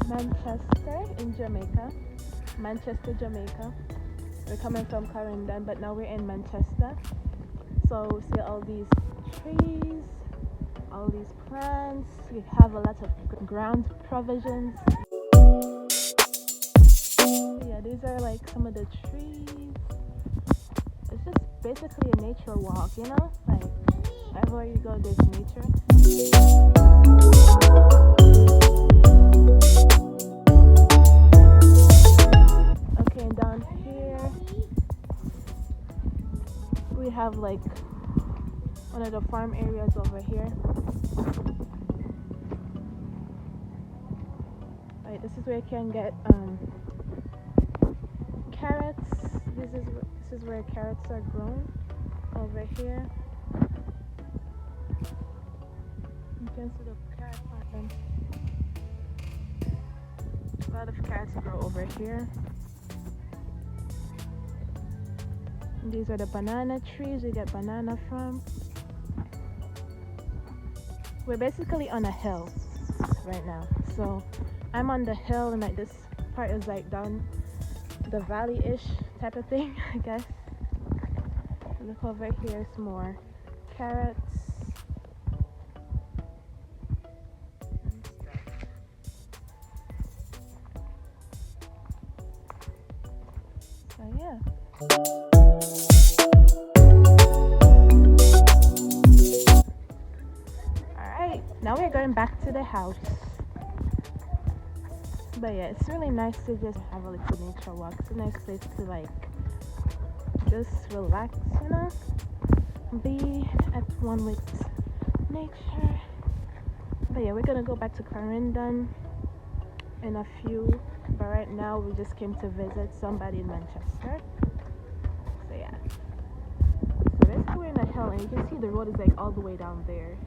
Manchester in Jamaica. Manchester, Jamaica. We're coming from Clarendon, but now we're in Manchester. So see all these trees, all these plants. We have a lot of ground provisions. Yeah, these are like some of the trees. It's just basically a nature walk, you know? Like everywhere you go, there's nature. Okay, and down here we have like one of the farm areas over here. Right, this is where you can get carrots. This is where carrots are grown over here. You can see the carrot plant. A lot of carrots grow over here. And these are the banana trees we get banana from. We're basically on a hill right now. So I'm on the hill, and like this part is like down the valley-ish type of thing, I guess. Look over here, some more carrots. So yeah. Alright, now we're going back to the house. But yeah, it's really nice to just have a little nature walk. It's a nice place to like just relax, you know, be at one with nature. But yeah, we're gonna go back to Clarendon in a few, but right now we just came to visit somebody in Manchester. So yeah, so basically we're in a hill, and you can see the road is like all the way down there.